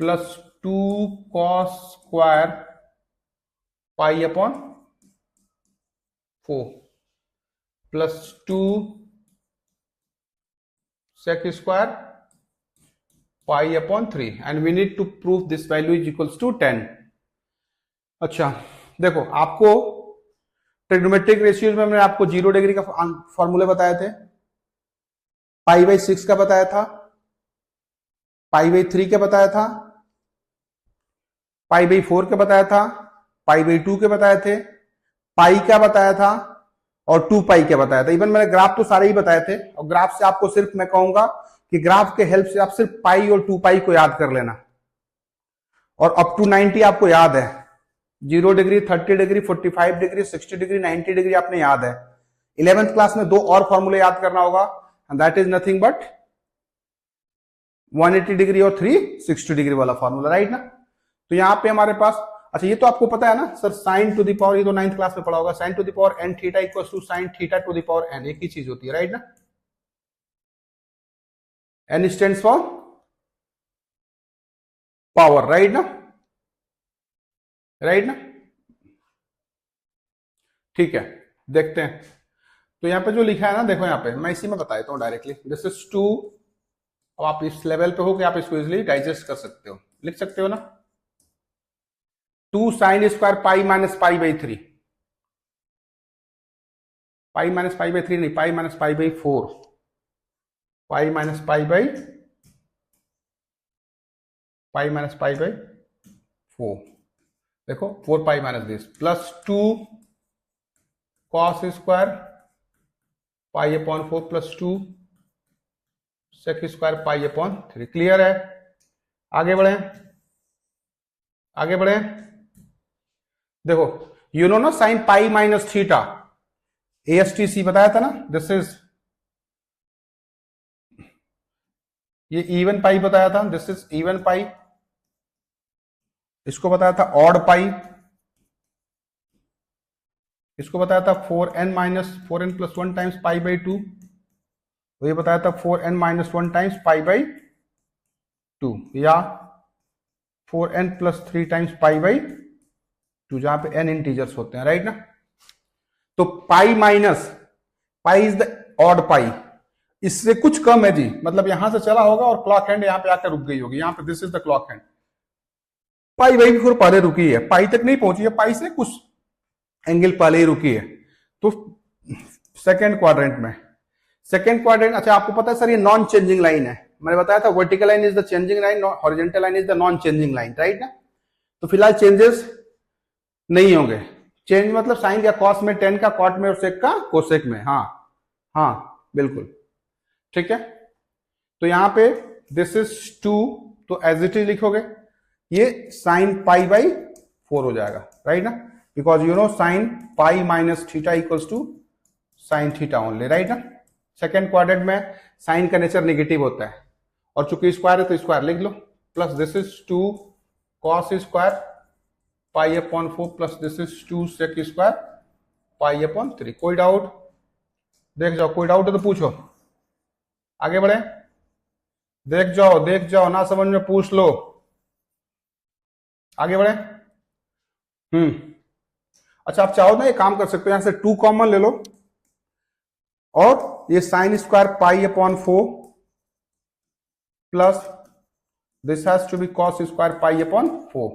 plus 2 cos square pi upon 4 plus 2 sec square pi upon 3 and we need to prove this value is equals to 10। अच्छा देखो, आपको ट्रिग्नोमेट्रिक रेशियोज में मैंने आपको 0 डिग्री का फॉर्मूले बताए थे, पाई बाई 6 का बताया था, पाई बाई 3 का बताया था, पाई बाई 4 का बताया था, पाई बाई 2 के बताए थे, पाई का बताया था और 2 पाई का बताया था। इवन मैंने ग्राफ तो सारे ही बताए थे, और ग्राफ से आपको सिर्फ मैं कहूंगा कि ग्राफ के हेल्प से आप सिर्फ पाई और 2 पाई को याद कर लेना, और अप टू 90 आपको याद है, 0 degree, 30 degree, 45 degree, 60 degree, 90 degree आपने याद है। 11th क्लास में 2 और फॉर्मूले याद करना होगा, and that is nothing but 180 degree और 360 डिग्री वाला फॉर्मूला, राइट ना। तो यहां पे हमारे पास, अच्छा ये तो आपको पता है ना sir, sine to the power, ये तो 9th क्लास में पढ़ा होगा, sine to the power n theta equals to sine theta to the power n, एक ही चीज होती है, राइट ना। n stands for power, right ना, राइट ना। ठीक है, देखते हैं। तो यहां पे जो लिखा है ना, देखो यहां पे मैं इसी में बता देता हूं डायरेक्टली, दिस इज 2। अब आप इस लेवल पे हो कि आप इसको इजिली डाइजेस्ट कर सकते हो, लिख सकते हो ना, 2 sine square pi minus pi by 3, pi minus pi by 3 नहीं, pi minus pi by 4, pi minus pi by 4, देखो 4 pi minus this, plus 2 cos square pi upon 4 plus 2 sec square pi upon 3। Clear है, आगे बढ़े, आगे बढ़े। देखो you know ना sine pi minus theta, ASTC बताया था ना, दिस इज, ये इवन पाई बताया था, दिस इज इवन पाई, इसको बताया था ऑड पाई, इसको बताया था 4n minus 4n plus 1 times pi by 2, तो ये बताया था 4n minus 1 times pi by 2, या 4n plus 3 times pi by 2, जहां पे n इंटीजर्स होते हैं, राइट ना। तो पाई minus pi is the odd pi, इससे कुछ कम है जी, मतलब यहां से चला होगा और क्लॉक हैंड यहां पे आकर रुक गई होगी, यहां पे this is the clock hand, pi by भी पहले रुकी है, पाई तक नहीं पहुंची है, पाई से कुछ एंगल पहले ही रुकी है। तो सेकेंड क्वाड्रेंट में, सेकेंड क्वाड्रेंट, अच्छा आपको पता है सर ये नॉन चेंजिंग लाइन है, मैंने बताया था vertical line is the changing line, horizontal line is the non changing line, right ना। तो फिलहाल चेंजेस नहीं होंगे, चेंज मतलब साइन का कॉस में, टेन का कॉट में और सेक का कोसेक में, हाँ हाँ बिल्कुल ठीक है। तो यहां पे दिस इज 2, तो एज इट इज लिखोगे, ये साइन पाई बाई 4 हो जाएगा, राइट ना, because you know sine pi minus theta equals to sine theta only, right ना। सेकेंड क्वाड्रेंट में साइन का नेचर नेगेटिव होता है, और चूंकि स्क्वायर है तो स्क्वायर लिख लो, plus this is 2 cos square pi upon 4 plus this is 2 sec square pi upon 3। कोई डाउट, देख जाओ, कोई डाउट है तो पूछो, आगे बढ़े, देख जाओ, ना समझ में पूछ लो, आगे बढ़े। अच्छा आप चाहो ना ये काम कर सकते हो, यहां से 2 कॉमन ले लो, और ये sine square pi upon 4 plus this has to be cos square pi upon 4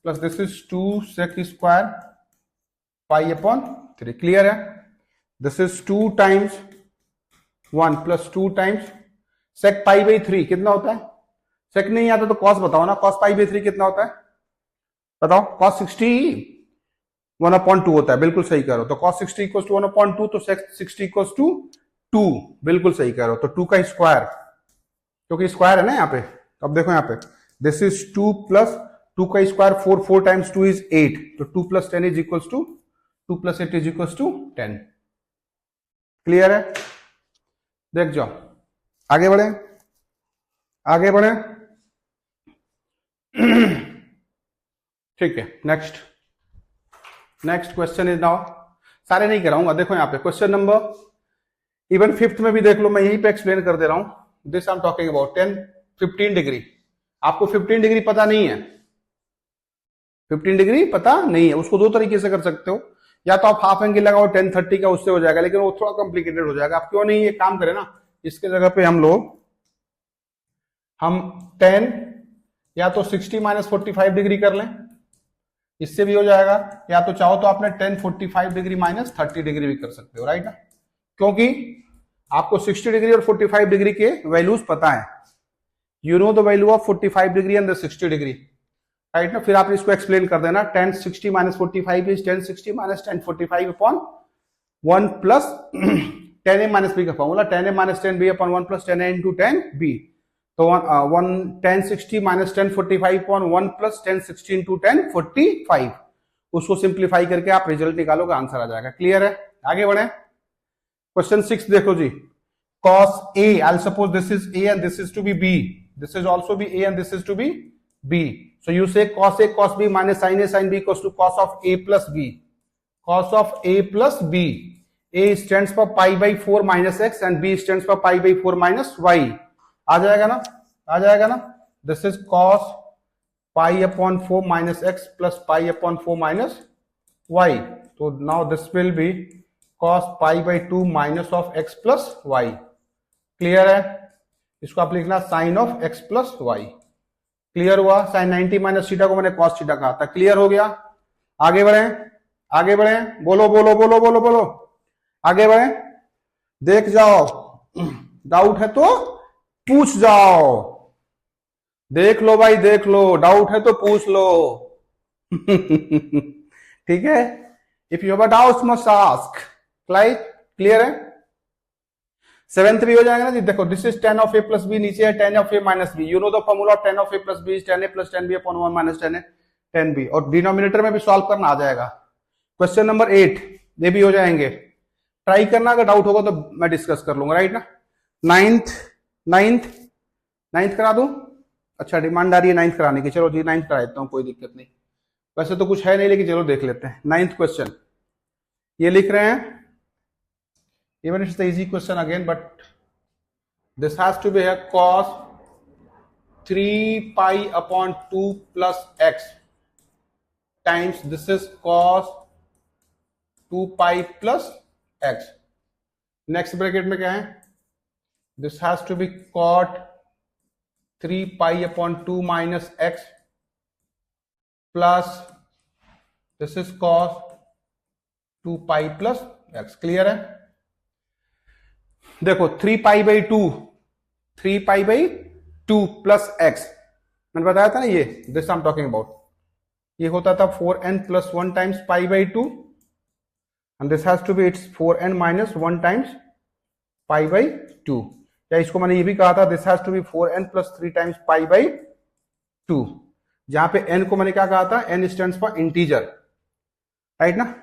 plus this is 2 sec square pi upon 3। Clear है, this is 2 times 1 plus 2 times sec pi by 3 कितना होता है, सेक नहीं आता तो कॉस बताओ ना, कॉस पाई बाई 3 कितना होता है बताओ, कॉस 60 1/2 होता है, बिल्कुल सही कह रहे हो। तो cos 60 इक्वल टू 1/2, तो sec 60 इक्वल टू 2, बिल्कुल सही कह रहे हो। तो 2 का स्क्वायर, क्योंकि स्क्वायर है ना यहाँ पे, अब देखो यहाँ पे दिस इज 2 प्लस 2 का स्क्वायर 4, 4 टाइम्स 2 इज 8, तो 2 plus 10 is equal to 2 plus 8 is equal to 10। Clear है, देख जाओ, आगे बढ़े, आगे बढ़े। ठीक है, next next question is now, सारे नहीं कराऊंगा, देखो यहाँ पे क्वेश्चन नंबर, इवन फिफ्थ में भी देख लो, मैं यहीं पे एक्सप्लेन कर दे रहा हूं। This I am talking about 15 degree. आपको 15 डिग्री पता नहीं है, 15 डिग्री पता नहीं है, उसको दो तरीके से कर सकते हो, या तो आप हाफ एंगल लगाओ 1030 का, उससे हो जाएगा, लेकिन वो थोड़ा कॉम्प्लिकेटेड हो जाएगा। आप क्यों नहीं ये काम करें ना, इसके जगह पे हम 10 या तो 60 माइनस 45 डिग्री कर लें, इससे भी हो जाएगा, या तो चाहो तो आपने 10 45 डिग्री माइनस 30 डिग्री भी कर सकते हो, राइट ना, क्योंकि आपको 60 डिग्री और 45 डिग्री के वैल्यूज पता है, you know the value of 45 degree and the 60 degree, right ना। फिर आप इसको एक्सप्लेन कर देना, 10 60 minus 45 is 10 60 minus 10 45 upon 1 plus 10a minus b का formula, 10a minus 10b upon 1 plus 10a into 10b, तो 10 60 माइनस 10 45 अपॉन 1 प्लस 10 60 इंटू 10 45, उसको simplify करके आप रिजल्ट निकालोगे, आंसर आ जाएगा। क्लियर है, आगे बढ़े। क्वेश्चन 6 देखो जी, cos a, I'll suppose this is a and this is to be b, this is also be a and this is to be b, so you say cos a cos b minus sin a sin b equals to cos of a plus b, cos of a plus b, a stands for pi by 4 minus x and b stands for pi by 4 minus y, आ जाएगा ना, आ जाएगा ना, this is cos pi upon 4 minus x plus pi upon 4 minus y, so now this will be cos pi by 2 minus of x plus y। Clear है, इसको आप लिखना sine of x plus y. Clear हुआ, sine 90 minus theta को मैंने cos theta कहा था। Clear हो गया, आगे बढ़े, आगे बढ़े, बोलो बोलो बोलो बोलो बोलो, आगे बढ़े, देख जाओ, डाउट है तो पूछ जाओ, देख लो भाई देख लो, डाउट है तो पूछ लो। ठीक है, if you have a doubt must ask. Clear है, 7th भी हो जाएगा ना जी। देखो this is tan of a plus b, नीचे है tan of a minus b, you know the formula of tan of a plus b is tan a plus tan b upon 1 minus tan a tan b, और denominator में भी solve करना आ जाएगा। Question number 8 ये भी हो जाएंगे, try करना, अगर डाउट होगा तो मैं डिस्कस कर लूंगा, राइट ना। नाइन्थ करा दूं, अच्छा डिमांड आ रही है 9th कराने की, चलो जी 9th करा देता हूं, कोई दिक्कत नहीं, वैसे तो कुछ है नहीं, लेकिन चलो देख लेते हैं। 9th क्वेश्चन ये लिख रहे हैं, even it's the easy question again, but this has to be a cos 3 pi upon 2 plus x times this is cos 2 pi plus x, next bracket में क्या है, this has to be cot 3 pi upon 2 minus x plus this is cos 2 pi plus x। Clear है, देखो 3 pi by 2, 3 pi by 2 plus x, मैंने बताया था ना ये, this I am talking about, ये होता था 4n plus 1 times pi by 2 and this has to be it's 4n minus 1 times pi by 2, या इसको मैंने ये भी कहा था, this has to be 4n plus 3 times pi by 2, जहां पे n को मैंने क्या कहा था, n stands for integer, right ना।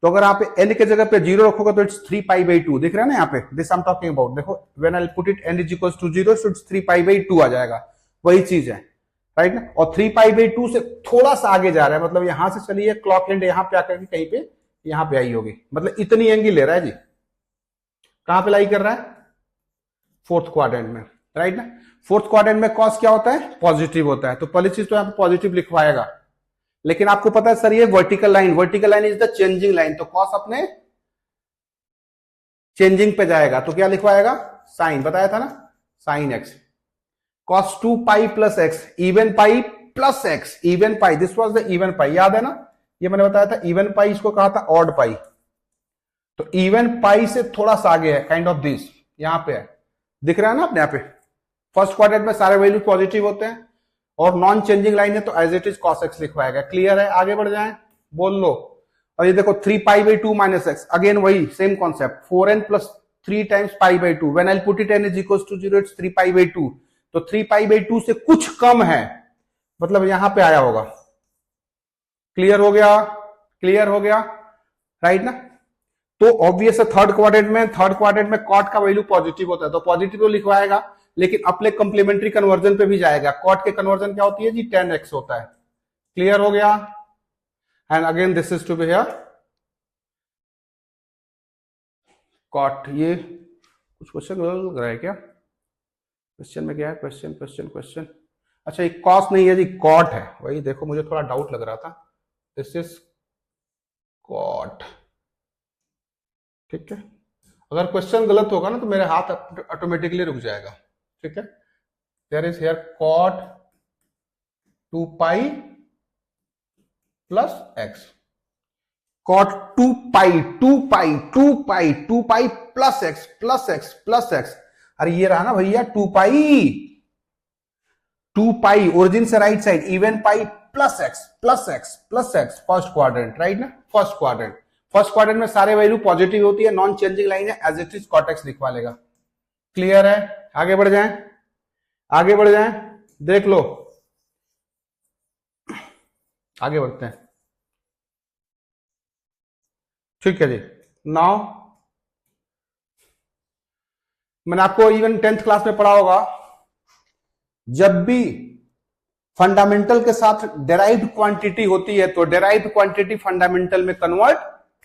तो अगर आप n के जगह पे 0 रखोगे तो इट्स 3 पाई बाई 2, दिख रहा है ना यहाँ पे, this I am talking about, देखो when I put it n is equals to 0 so it's 3 pi by 2 आ जाएगा, वही चीज है, राइट ना। और 3 पाई बाई 2 से थोड़ा सा आगे जा रहा है, मतलब यहां से चलिए क्लॉक एंड यहां पे आकर के कहीं पे यहां पे आई होगी, मतलब इतनी एंगल ले रहा है जी, कहां पे लाई कर रहा है, 4th क्वाड्रेंट में, राइट ना। 4th क्वाड्रेंट में कॉस क्या होता है, पॉजिटिव होता है, तो पहली चीज तो यहाँ पे पॉजिटिव लिखवाएगा, लेकिन आपको पता है सर ये vertical line is the changing line, तो कॉस अपने चेंजिंग पे जाएगा, तो क्या लिखवाएगा, साइन, बताया था ना, sine x, cos 2 pi plus x, even pi plus x, even pi, this was the even पाई, याद है ना, ये मैंने बताया था, इवन पाई इसको कहा था ऑड पाई, तो इवन पाई से थोड़ा सा आगे है, काइंड ऑफ दिस, यहां पे है, दिख रहा है ना अपने यहाँ पे। फर्स्ट क्वाड्रेंट में सारे वैल्यू पॉजिटिव होते हैं, और नॉन चेंजिंग लाइन है तो as it is cos x लिखवाएगा। क्लियर है, आगे बढ़ जाएं, बोल लो। और ये देखो 3 pi by 2 minus x, again वही same concept, 4n plus 3 times pi by 2, when I put it n is equals to 0 it's 3 pi by 2, तो 3 पाई बाई 2 से कुछ कम है, मतलब यहां पे आया होगा। क्लियर हो गया, क्लियर हो गया, राइट ना। तो ऑब्वियस है थर्ड क्वाड्रेंट में कॉट का वैल्यू पॉजिटिव होता है, तो पॉजिटिव तो लिखवाएगा, लेकिन अपने कंप्लीमेंट्री कन्वर्जन पे भी जाएगा। कॉट के कन्वर्जन क्या होती है जी, tan x होता है। क्लियर हो गया, and again this is to be here cot. ये कुछ क्वेश्चन लग रहा है क्या? क्वेश्चन में क्या है? क्वेश्चन क्वेश्चन क्वेश्चन, अच्छा ये कॉस नहीं है जी, कॉट है। वही देखो, मुझे थोड़ा डाउट लग रहा था। दिस इज कॉट, ठीक है। अगर क्वेश्चन गलत होगा ना तो मेरे हाथ ऑटोमेटिकली रुक जाएगा, ठीक है। There is here cot 2 pi plus x, cot 2 pi 2 pi 2 pi 2 pi plus x plus x plus x. अरे ये रहा ना भैया 2 पाई, 2 पाई ओरिजिन से right side, even pi plus x plus x plus x, first quadrant, right ना, first quadrant. First quadrant में सारे value positive होती है, नॉन चेंजिंग लाइन है, as it is cot x लिखवा लेगा। क्लियर है? आगे बढ़ जाएं, आगे बढ़ जाएं, देख लो, आगे बढ़ते हैं, ठीक है जी। नाउ मैंने आपको इवन 10th क्लास में पढ़ा होगा, जब भी फंडामेंटल के साथ डेराइव्ड क्वांटिटी होती है तो डेराइव्ड क्वांटिटी फंडामेंटल में कन्वर्ट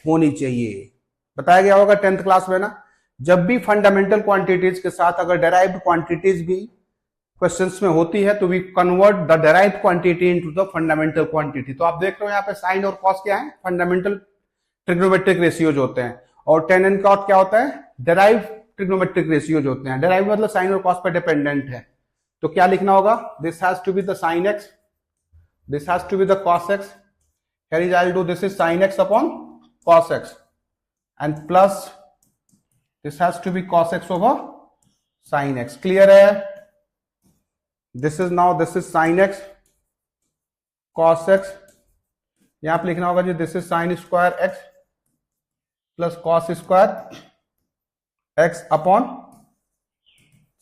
होनी चाहिए। बताया गया होगा 10th क्लास में ना, जब भी फंडामेंटल क्वांटिटीज के साथ अगर डेराइव्ड क्वांटिटीज भी क्वेश्चंस में होती है तो we convert the derived quantity into the fundamental quantity. तो आप देख रहे हो यहाँ पे साइन और कॉस क्या है? फंडामेंटल ट्रिग्नोमेट्रिक रेशियोज होते हैं, और टेन एंड कॉट क्या होता है? डेराइव्ड ट्रिग्नोमेट्रिक रेशियोज होते हैं। डेराइव्ड मतलब साइन और कॉस पर डिपेंडेंट है। तो क्या लिखना होगा? This has to be the sine x, this has to be the cos x, here is I'll do this is sin x upon cos x, and plus this has to be cos x over sin x। Clear है? this is now this is sin x cos x, यहां पे लिखना होगा जी this is sin square x plus cos square x upon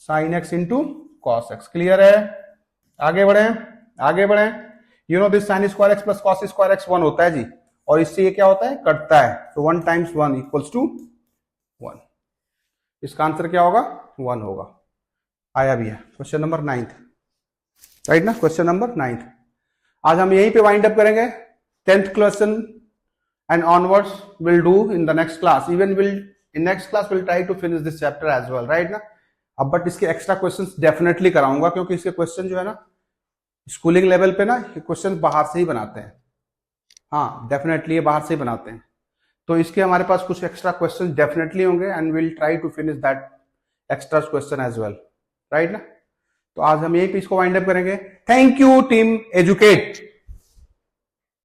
sin x into cos x। Clear है? आगे बढ़े, आगे बढ़े। You know this sign square x plus cos square x 1 होता है जी, और इससे ये क्या होता है? कटता है। तो 1 टाइम्स 1 इक्वल्स टू 1। इसका आंसर क्या होगा? 1 होगा। आया भी है क्वेश्चन नंबर 9th, राइट ना, क्वेश्चन नंबर 9th। आज हम यहीं पे वाइंड अप करेंगे। 10th question and onwards will do in the next class. Even will in next class will try to finish this chapter as well, right ना। अब but इसके extra questions definitely कराऊंगा, क्योंकि इसके क्वेश्चन जो है ना स्कूलिंग लेवल पे ना ये क्वेश्चन बाहर से ही बनाते हैं। हाँ डेफिनेटली ये बाहर से ही बनाते हैं, तो इसके हमारे पास कुछ एक्स्ट्रा क्वेश्चन डेफिनेटली होंगे and will try to finish that extra question as well, right ना। तो आज हम यही पे इसको वाइंड अप करेंगे। Thank you team educate.